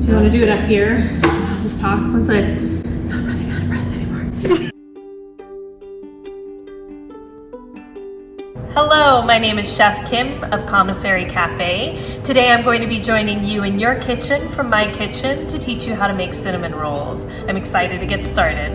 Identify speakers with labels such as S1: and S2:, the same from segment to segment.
S1: you want to do it up here, I'll just talk once I'm not running out of breath anymore. Hello, my name is Chef Kim of Commissary Cafe. Today I'm going to be joining you in your kitchen from my kitchen to teach you how to make cinnamon rolls. I'm excited to get started.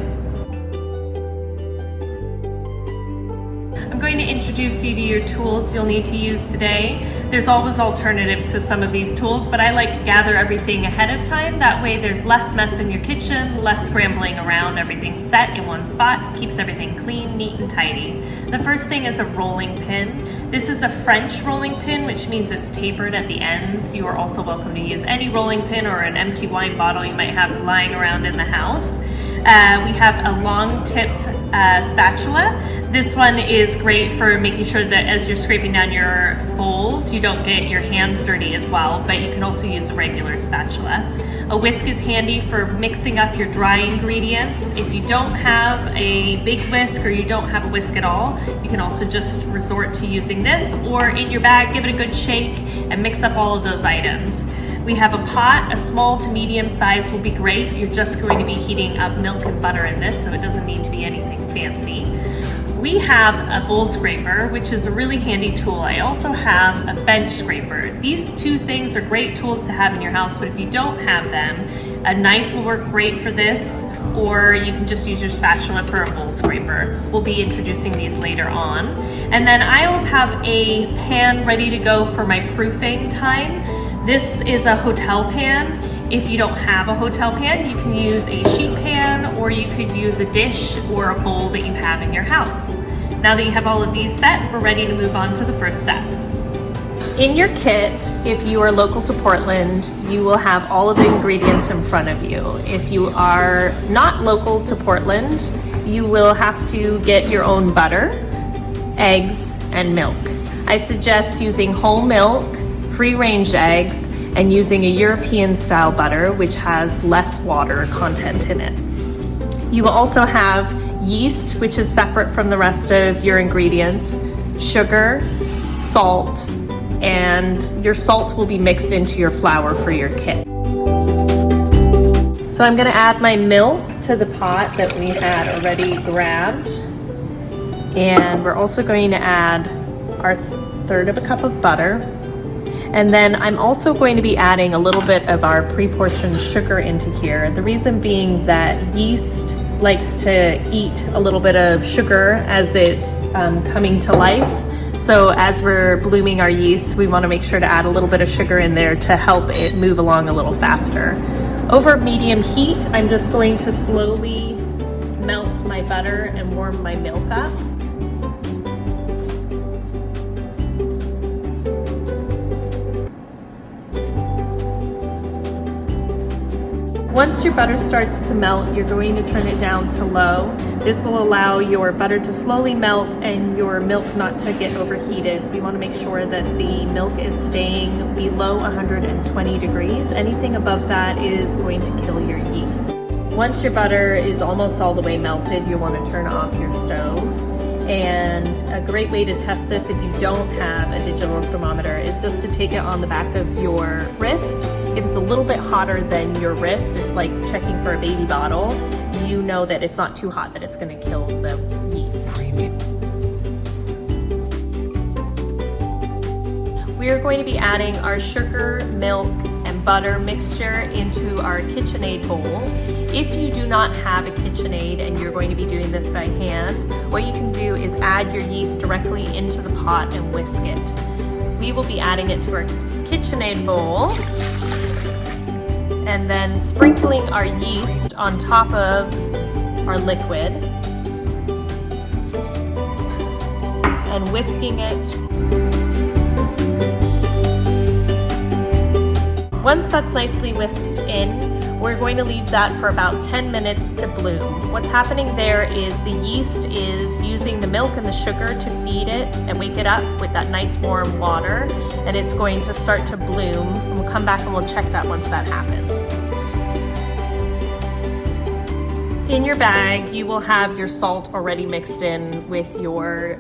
S1: I'm going to introduce you to your tools you'll need to use today. There's always alternatives to some of these tools, but I like to gather everything ahead of time. That way there's less mess in your kitchen, less scrambling around, everything's set in one spot, keeps everything clean, neat, and tidy. The first thing is a rolling pin. This is a French rolling pin, which means it's tapered at the ends. You are also welcome to use any rolling pin or an empty wine bottle you might have lying around in the house. We have a long-tipped spatula. This one is great for making sure that as you're scraping down your bowls, you don't get your hands dirty as well, but you can also use a regular spatula. A whisk is handy for mixing up your dry ingredients. If you don't have a big whisk or you don't have a whisk at all, you can also just resort to using this, or in your bag, give it a good shake and mix up all of those items. We have a pot, a small to medium size will be great. You're just going to be heating up milk and butter in this, so it doesn't need to be anything fancy. We have a bowl scraper, which is a really handy tool. I also have a bench scraper. These two things are great tools to have in your house, but if you don't have them, a knife will work great for this, or you can just use your spatula for a bowl scraper. We'll be introducing these later on. And then I always have a pan ready to go for my proofing time. This is a hotel pan. If you don't have a hotel pan, you can use a sheet pan, or you could use a dish or a bowl that you have in your house. Now that you have all of these set, we're ready to move on to the first step. In your kit, if you are local to Portland, you will have all of the ingredients in front of you. If you are not local to Portland, you will have to get your own butter, eggs, and milk. I suggest using whole milk, free-range eggs, and using a European style butter, which has less water content in it. You will also have yeast, which is separate from the rest of your ingredients, sugar, salt, and your salt will be mixed into your flour for your kit. So I'm gonna add my milk to the pot that we had already grabbed. And we're also going to add our third of a cup of butter. And then I'm also going to be adding a little bit of our pre-portioned sugar into here. The reason being that yeast likes to eat a little bit of sugar as it's coming to life. So as we're blooming our yeast, we want to make sure to add a little bit of sugar in there to help it move along a little faster. Over medium heat, I'm just going to slowly melt my butter and warm my milk up. Once your butter starts to melt, you're going to turn it down to low. This will allow your butter to slowly melt and your milk not to get overheated. We want to make sure that the milk is staying below 120 degrees. Anything above that is going to kill your yeast. Once your butter is almost all the way melted, you want to turn off your stove. And a great way to test this if you don't have a digital thermometer is just to take it on the back of your wrist. If it's a little bit hotter than your wrist, it's like checking for a baby bottle. You know that it's not too hot, that it's going to kill the yeast. We are going to be adding our sugar, milk, and butter mixture into our KitchenAid bowl. If you do not have a KitchenAid and you're going to be doing this by hand, what you can do is add your yeast directly into the pot and whisk it. We will be adding it to our KitchenAid bowl and then sprinkling our yeast on top of our liquid and whisking it. Once that's nicely whisked in, we're going to leave that for about 10 minutes to bloom. What's happening there is the yeast is using the milk and the sugar to feed it and wake it up with that nice warm water, and it's going to start to bloom. And we'll come back and we'll check that once that happens. In your bag, you will have your salt already mixed in with your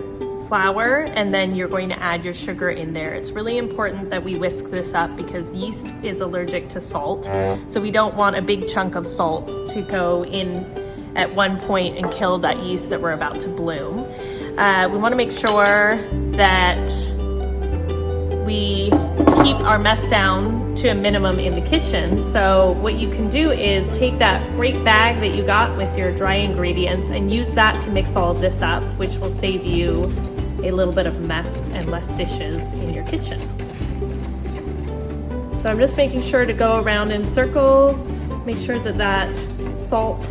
S1: flour, and then you're going to add your sugar in there. It's really important that we whisk this up because yeast is allergic to salt. So we don't want a big chunk of salt to go in at one point and kill that yeast that we're about to bloom. We want to make sure that we keep our mess down to a minimum in the kitchen. So what you can do is take that great bag that you got with your dry ingredients and use that to mix all of this up, which will save you a little bit of mess and less dishes in your kitchen. So I'm just making sure to go around in circles, make sure that that salt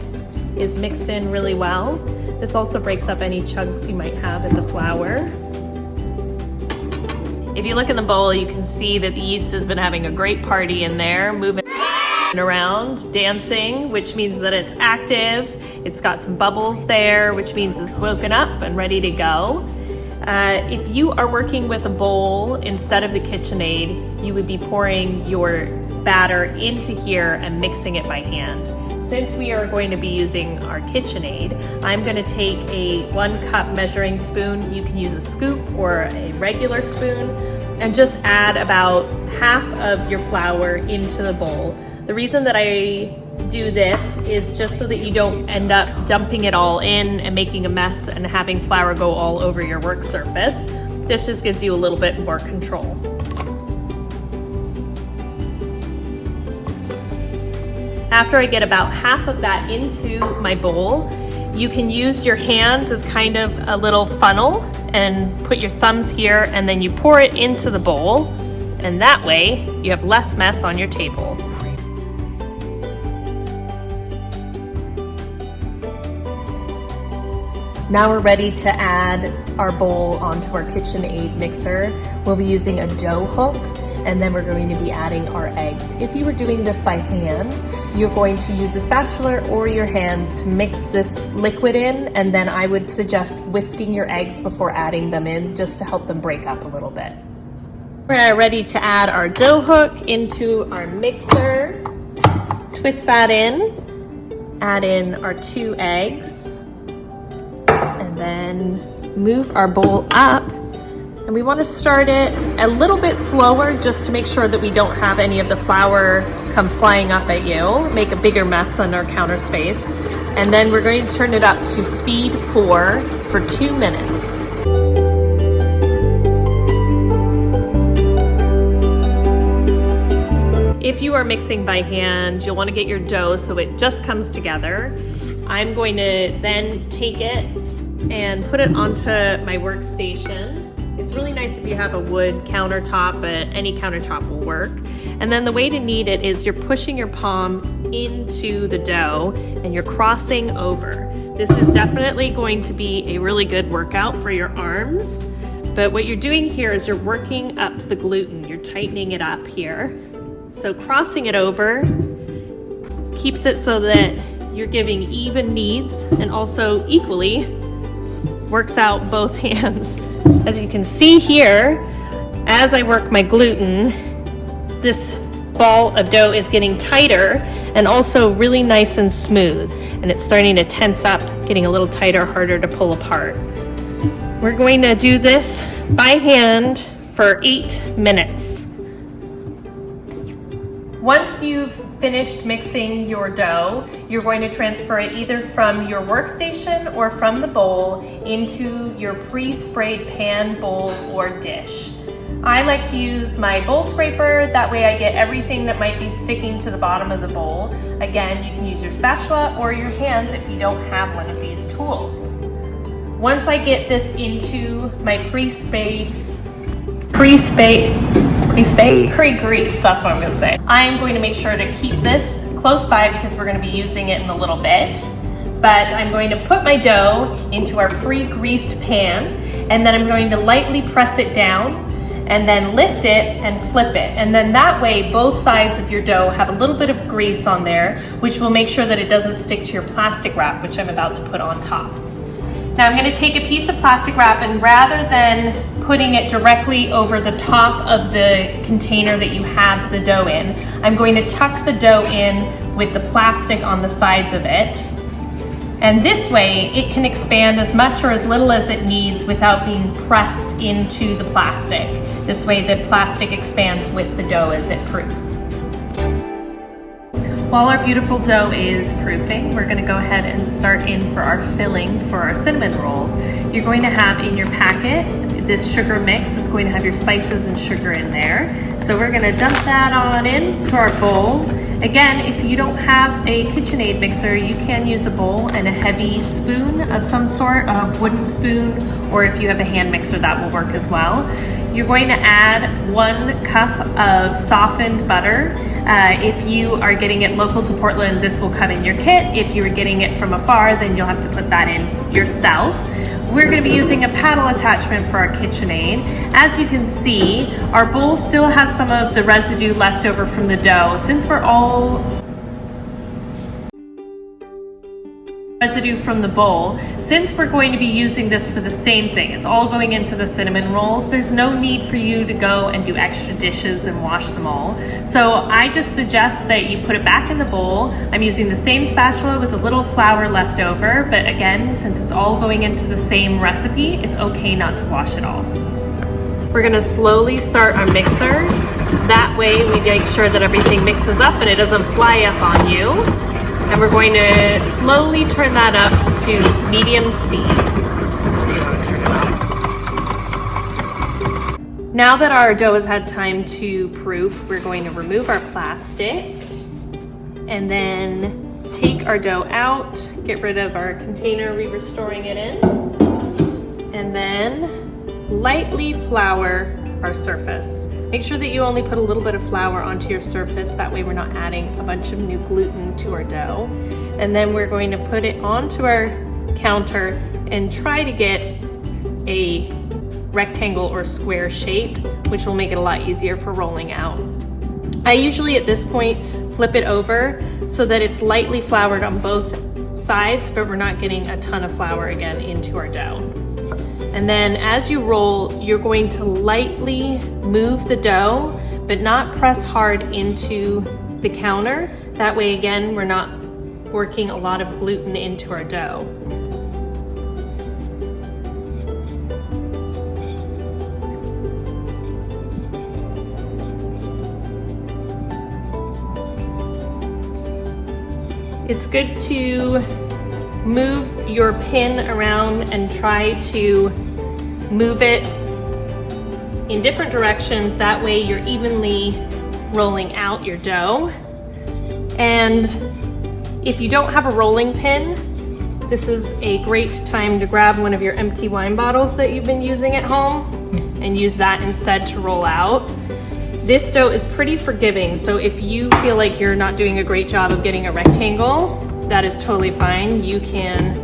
S1: is mixed in really well. This also breaks up any chunks you might have in the flour. If you look in the bowl, you can see that the yeast has been having a great party in there, moving around, dancing, which means that it's active. It's got some bubbles there, which means it's woken up and ready to go. If you are working with a bowl instead of the KitchenAid, you would be pouring your batter into here and mixing it by hand. Since we are going to be using our KitchenAid, I'm going to take a 1 cup measuring spoon. You can use a scoop or a regular spoon, and just add about half of your flour into the bowl. The reason that I do this is just so that you don't end up dumping it all in and making a mess and having flour go all over your work surface. This just gives you a little bit more control. After I get about half of that into my bowl, you can use your hands as kind of a little funnel and put your thumbs here, and then you pour it into the bowl, and that way you have less mess on your table. Now we're ready to add our bowl onto our KitchenAid mixer. We'll be using a dough hook, and then we're going to be adding our eggs. If you were doing this by hand, you're going to use a spatula or your hands to mix this liquid in, and then I would suggest whisking your eggs before adding them in, just to help them break up a little bit. We're ready to add our dough hook into our mixer. Twist that in, add in our 2 eggs, and then move our bowl up. And we want to start it a little bit slower just to make sure that we don't have any of the flour come flying up at you, make a bigger mess on our counter space. And then we're going to turn it up to speed 4 for 2 minutes. If you are mixing by hand, you'll want to get your dough so it just comes together. I'm going to then take it and put it onto my workstation. It's really nice if you have a wood countertop, but any countertop will work. And then the way to knead it is you're pushing your palm into the dough and you're crossing over. This is definitely going to be a really good workout for your arms. But what you're doing here is you're working up the gluten. You're tightening it up here. So crossing it over keeps it so that you're giving even kneads and also equally works out both hands. As you can see here, as I work my gluten, this ball of dough is getting tighter and also really nice and smooth. And it's starting to tense up, getting a little tighter, harder to pull apart. We're going to do this by hand for 8 minutes. Once you've finished mixing your dough, you're going to transfer it either from your workstation or from the bowl into your pre-sprayed pan, bowl, or dish. I like to use my bowl scraper, that way I get everything that might be sticking to the bottom of the bowl. Again, you can use your spatula or your hands if you don't have one of these tools. Once I get this into my pre-grease, that's what I'm gonna say. I am going to make sure to keep this close by because we're gonna be using it in a little bit. But I'm going to put my dough into our pre-greased pan, and then I'm going to lightly press it down and then lift it and flip it. And then that way, both sides of your dough have a little bit of grease on there, which will make sure that it doesn't stick to your plastic wrap, which I'm about to put on top. Now I'm going to take a piece of plastic wrap, and rather than putting it directly over the top of the container that you have the dough in, I'm going to tuck the dough in with the plastic on the sides of it. And this way, it can expand as much or as little as it needs without being pressed into the plastic. This way, the plastic expands with the dough as it proofs. While our beautiful dough is proofing, we're gonna go ahead and start in for our filling for our cinnamon rolls. You're going to have in your packet this sugar mix. It's going to have your spices and sugar in there. So we're gonna dump that on into our bowl. Again, if you don't have a KitchenAid mixer, you can use a bowl and a heavy spoon of some sort, a wooden spoon, or if you have a hand mixer, that will work as well. You're going to add 1 cup of softened butter. If you are getting it local to Portland, this will come in your kit. If you are getting it from afar, then you'll have to put that in yourself. We're going to be using a paddle attachment for our KitchenAid. As you can see, our bowl still has some of the residue left over from the dough. Since we're all residue from the bowl, since we're going to be using this for the same thing, it's all going into the cinnamon rolls, there's no need for you to go and do extra dishes and wash them all. So I just suggest that you put it back in the bowl. I'm using the same spatula with a little flour left over, but again, since it's all going into the same recipe, it's okay not to wash it all. We're gonna slowly start our mixer. That way we make sure that everything mixes up and it doesn't fly up on you. And we're going to slowly turn that up to medium speed. Now that our dough has had time to proof, we're going to remove our plastic and then take our dough out, get rid of our container we were storing it in, and then lightly flour our surface. Make sure that you only put a little bit of flour onto your surface, that way we're not adding a bunch of new gluten to our dough. And then we're going to put it onto our counter and try to get a rectangle or square shape, which will make it a lot easier for rolling out. I usually at this point flip it over so that it's lightly floured on both sides, but we're not getting a ton of flour again into our dough. And then as you roll, you're going to lightly move the dough, but not press hard into the counter. That way, again, we're not working a lot of gluten into our dough. It's good to move your pin around and try to move it in different directions. That way you're evenly rolling out your dough. And if you don't have a rolling pin, this is a great time to grab one of your empty wine bottles that you've been using at home and use that instead to roll out. This dough is pretty forgiving, so if you feel like you're not doing a great job of getting a rectangle, that is totally fine. You can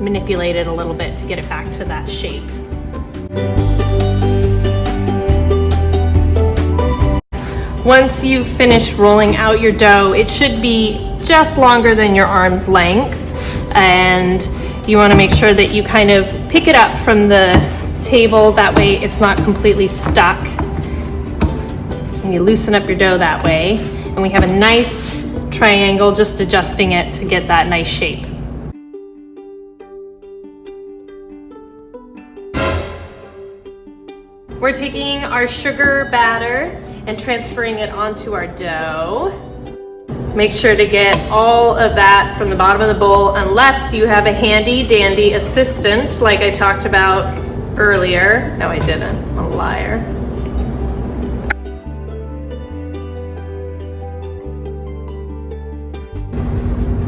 S1: manipulate it a little bit to get it back to that shape. Once you've finished rolling out your dough, it should be just longer than your arm's length, and you want to make sure that you kind of pick it up from the table, that way it's not completely stuck. And you loosen up your dough that way, and we have a nice triangle, just adjusting it to get that nice shape. We're taking our sugar batter and transferring it onto our dough. Make sure to get all of that from the bottom of the bowl, unless you have a handy dandy assistant like I talked about earlier. No, I didn't. I'm a liar.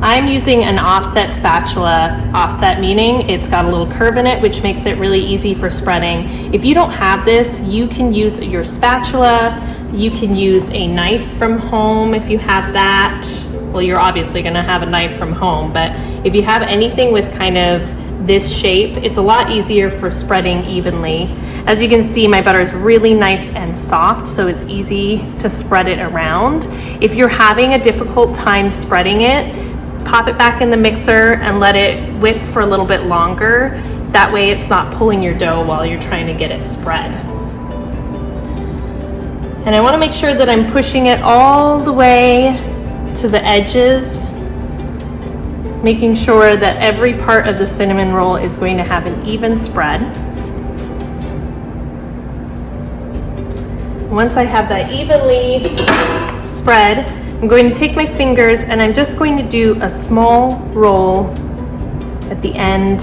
S1: I'm using an offset spatula. Offset meaning it's got a little curve in it, which makes it really easy for spreading. If you don't have this, you can use your spatula. You can use a knife from home if you have that. Well, you're obviously gonna have a knife from home, but if you have anything with kind of this shape, it's a lot easier for spreading evenly. As you can see, my butter is really nice and soft, so it's easy to spread it around. If you're having a difficult time spreading it, pop it back in the mixer and let it whip for a little bit longer. That way it's not pulling your dough while you're trying to get it spread. And I want to make sure that I'm pushing it all the way to the edges making sure that every part of the cinnamon roll is going to have an even spread. Once I have that evenly spread, I'm going to take my fingers and I'm just going to do a small roll at the end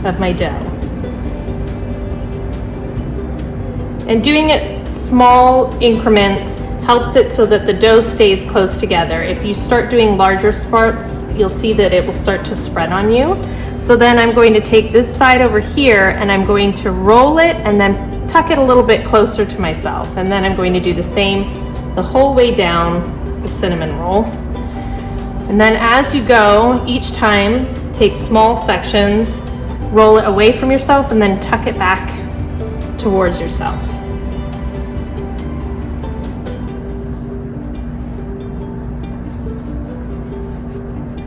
S1: of my dough. And doing it small increments helps it so that the dough stays close together. If you start doing larger spurts, you'll see that it will start to spread on you. So then I'm going to take this side over here and I'm going to roll it and then tuck it a little bit closer to myself. And then I'm going to do the same the whole way down the cinnamon roll. And then as you go, each time, take small sections, roll it away from yourself, and then tuck it back towards yourself.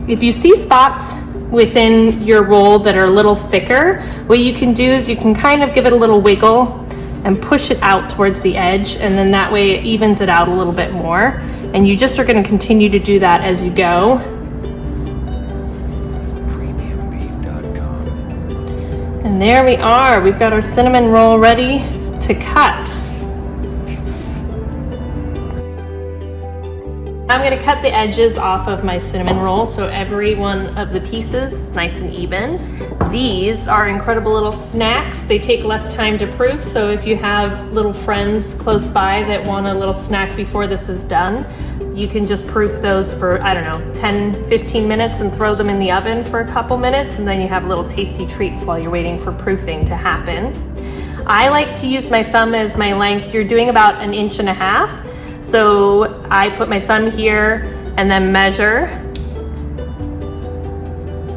S1: If you see spots within your roll that are a little thicker, what you can do is you can kind of give it a little wiggle and push it out towards the edge, and then that way it evens it out a little bit more. And you just are going to continue to do that as you go. And there we are. We've got our cinnamon roll ready to cut. I'm going to cut the edges off of my cinnamon roll so every one of the pieces is nice and even. These are incredible little snacks. They take less time to proof, so if you have little friends close by that want a little snack before this is done, you can just proof those for, I don't know, 10, 15 minutes and throw them in the oven for a couple minutes, and then you have little tasty treats while you're waiting for proofing to happen. I like to use my thumb as my length. You're doing about 1.5 inches. So I put my thumb here and then measure.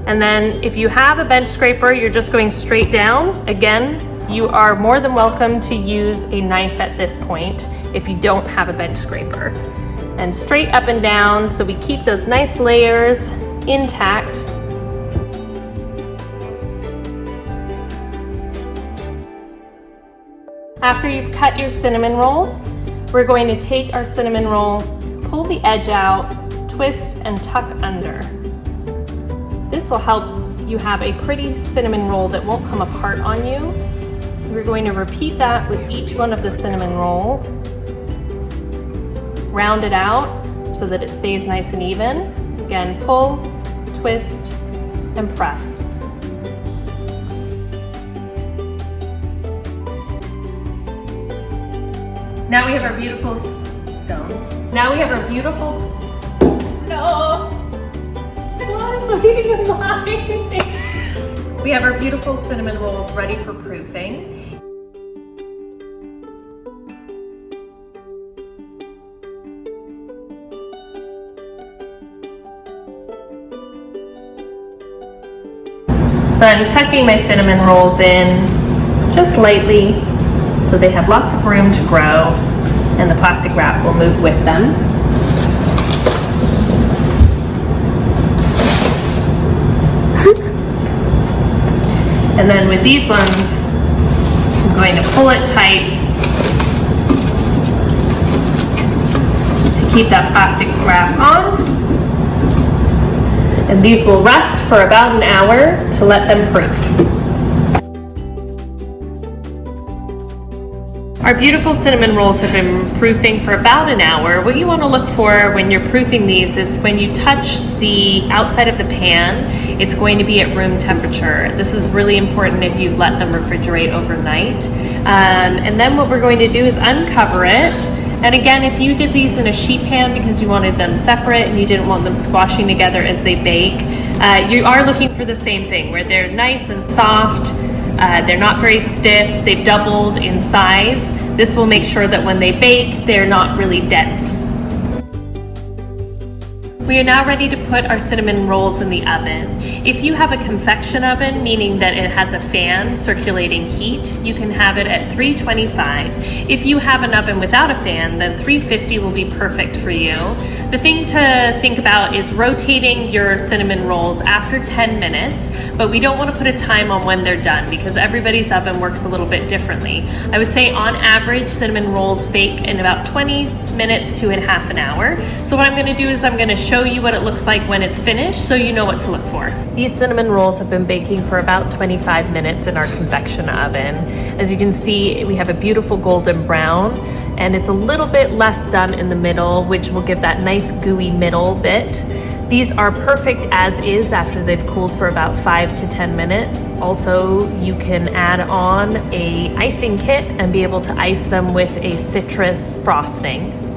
S1: And then if you have a bench scraper, you're just going straight down. Again, you are more than welcome to use a knife at this point if you don't have a bench scraper. And straight up and down so we keep those nice layers intact. After you've cut your cinnamon rolls, we're going to take our cinnamon roll, pull the edge out, twist and tuck under. This will help you have a pretty cinnamon roll that won't come apart on you. We're going to repeat that with each one of the cinnamon roll. Round it out so that it stays nice and even. Again, pull, twist, and press. Now we have our beautiful scones. Now we have our beautiful, no! I was waiting in line. We have our beautiful cinnamon rolls ready for proofing. So I'm tucking my cinnamon rolls in just lightly, so they have lots of room to grow, and the plastic wrap will move with them. And then with these ones, I'm going to pull it tight to keep that plastic wrap on. And these will rest for about an hour to let them proof. Our beautiful cinnamon rolls have been proofing for about an hour. What you want to look for when you're proofing these is when you touch the outside of the pan, it's going to be at room temperature. This is really important if you've let them refrigerate overnight. And then what we're going to do is uncover it. And again, if you did these in a sheet pan because you wanted them separate and you didn't want them squashing together as they bake, you are looking for the same thing, where they're nice and soft. They're not very stiff, they've doubled in size. This will make sure that when they bake, they're not really dense. We are now ready to put our cinnamon rolls in the oven. If you have a convection oven, meaning that it has a fan circulating heat, you can have it at 325. If you have an oven without a fan, then 350 will be perfect for you. The thing to think about is rotating your cinnamon rolls after 10 minutes, but we don't want to put a time on when they're done because everybody's oven works a little bit differently. I would say on average, cinnamon rolls bake in about 20 minutes to in half an hour. So what I'm going to do is I'm going to show you what it looks like when it's finished so you know what to look for. These cinnamon rolls have been baking for about 25 minutes in our convection oven. As you can see, we have a beautiful golden brown, and it's a little bit less done in the middle, which will give that nice gooey middle bit. These are perfect as is after they've cooled for about 5 to 10 minutes. Also, you can add on a icing kit and be able to ice them with a citrus frosting.